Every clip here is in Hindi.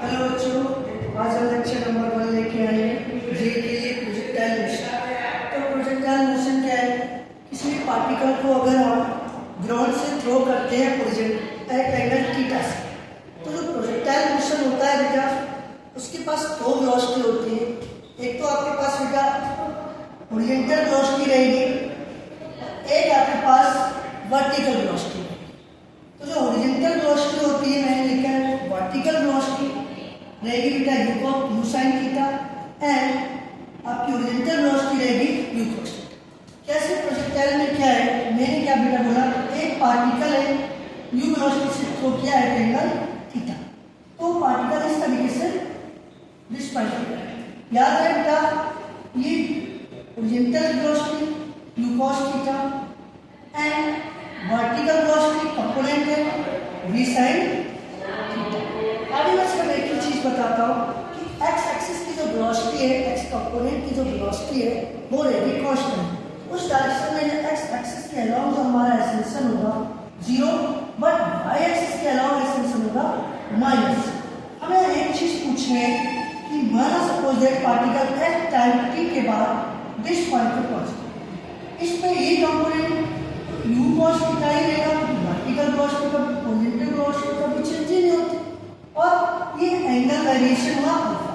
हेलो बच्चों, आज हम लेक्चर नंबर 1 लेके आए हैं जे के लिए प्रोजेक्टाइल मोशन। तो प्रोजेक्टाइल मोशन क्या है? किसी भी पार्टिकल को अगर हम ग्राउंड से थ्रो करते हैं एक एंगल थीटा से, तो जो प्रोजेक्टाइल मोशन होता है बेटा, उसके पास दो वेलोसिटी होती है। एक तो आपके पास बेटा हॉरिजॉन्टल वेलोसिटी रहेगी, एक आपके पास वर्टिकल वेलोसिटी। तो जो हॉरिजॉन्टल वेलोसिटी होती है मैंने लिखा है वर्टिकल वेलोसिटी रहेगी बेटा यू साइन थीटा, एंड आपकी हॉरिजॉन्टल वेलोसिटी रहेगी यू कॉस थीटा। कैसे प्रोजेक्टाइल में क्या है, मैंने क्या बेटा बोला, एक पार्टिकल है यू वेलोसिटी से थ्रो किया है एंगल थीटा, तो पार्टिकल इस तरीके से डिस्पर्स है। याद है बेटा, ये horizontal velocity you cos theta and vertical velocity component है v sin थीटा। अभी मैं सिर्फ एक ही चीज बताता हूँ कि x एक्सिस की जो वेलोसिटी है, x कंपोनेंट की जो वेलोसिटी है वो रहेगी कांस्टेंट। उस डायरेक्शन में x एक्सिस के अलोंग जो हमारा एक्सेलरेशन होगा 0, बट y एक्सिस के अलोंग एक्सेलरेशन होगा माइनस। हमें एक चीज पूछनी है कि माना suppose that particle x time t के बाद दिस पॉइंट पे पहुंचे, इसमें ये कंपोनेंट u cos थीटा ही रहेगा, वर्टिकल वेलोसिटी का हॉरिजॉन्टल वेलोसिटी का भी चेंज नहीं होती, और ये एंगल वेरिएशन हुआ अल्फा।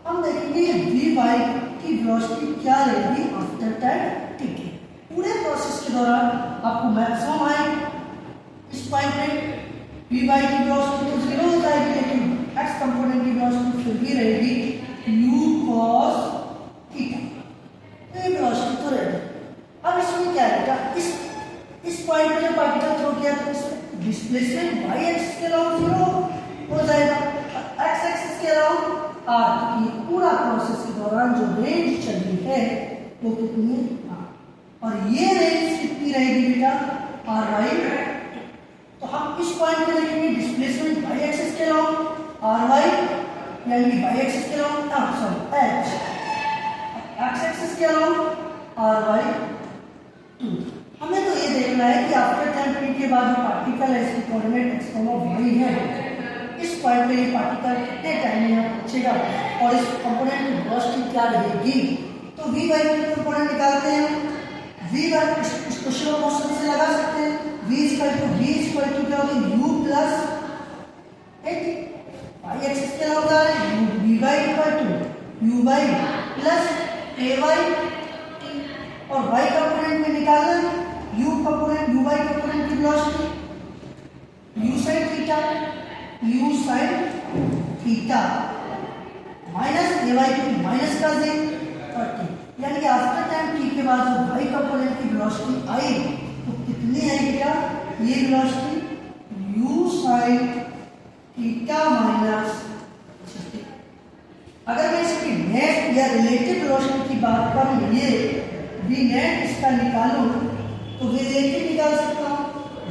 हम देखेंगे v y की वेलोसिटी क्या रहेगी आफ्टर टाइम t के। पूरे प्रोसेस के दौरान आपको मैक्सिमम आएगी इस पॉइंट पे v y की वेलोसिटी तो 0 हो जाएगी, लेकिन x कंपोनेंट की वेलोसिटी फिर भी रहेगी u cos थीटा। तो ये वेलोसिटी तो रहेगी। अब इसमें क्या रहेगा, इस पॉइंट पे पार्टिकल थ्रो किया तो इसमें डिस्प्लेसमेंट y एक्सिस के अराउंड 0 हो जाएगा, x एक्सिस के अराउंड r। ये पूरा प्रोसेस के दौरान जो रेंज चली है वो कितनी है r, और ये रेंज कितनी रहेगी बेटा r y। तो हम इस पॉइंट पे लिखेंगे डिस्प्लेसमेंट y एक्सिस के अराउंड r y, यानी y एक्सिस के अराउंड h, x एक्सिस के अराउंड r y 2। हमें तो ये देखना है कि आफ्टर टाइम t के बाद जो पार्टिकल है इसकी कोऑर्डिनेट x, y है। इस पॉइंट पे ये पार्टिकल कितने टाइम में यहाँ पहुंचेगा और इस कंपोनेंट की वेलोसिटी क्या रहेगी। तो v y की कंपोनेंट निकालते हैं। v y इस क्वेश्चन को क्वेश्चन से लगा सकते हैं। v इक्वल टू क्या होगी u प्लस y एक्सिस के अलावा v y equal to u y plus a y, और y कंपोनेंट में निकालना u component u y component की velocity u sin theta minus a y को माइनस कर दें 30, यानी कि आफ्टर टाइम t के बाद जो y कंपोनेंट की वेलोसिटी आई तो कितनी आएगी बेटा, ये velocity u sin theta minus 60। अगर मैं इसकी नेट या रिलेटिव वेलोसिटी की बात करूं, ये v नेट इसका निकालूं तो v रिलेटिव निकाल सकता हूं।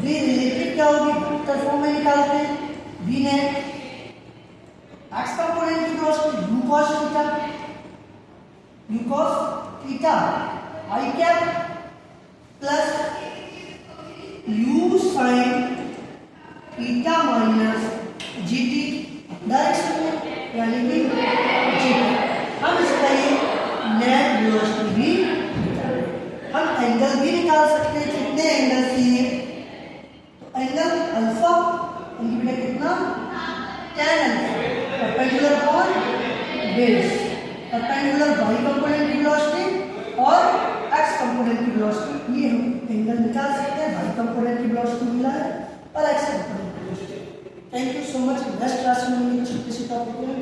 v रिलेटिव क्या होगी, वेक्टर फॉर्म में निकालते हैं। v नेट x कंपोनेंट की velocity u cos theta i cap plus u sin theta minus gt direction में, यानी कि gt। हम इसका ये नेट वेलोसिटी भी, हम एंगल भी निकाल सकते हैं। कितने एंगल चाहिए, तो एंगल अल्फा कितना tan alpha perpendicular upon base, perpendicular y component की वेलोसिटी और x कंपोनेंट की वेलोसिटी, ये हम एंगल निकाल सकते हैं। y कंपोनेंट की वेलोसिटी मिला है और x कंपोनेंट की velocity. Thank you so much. Next class में छोटे से टॉपिक में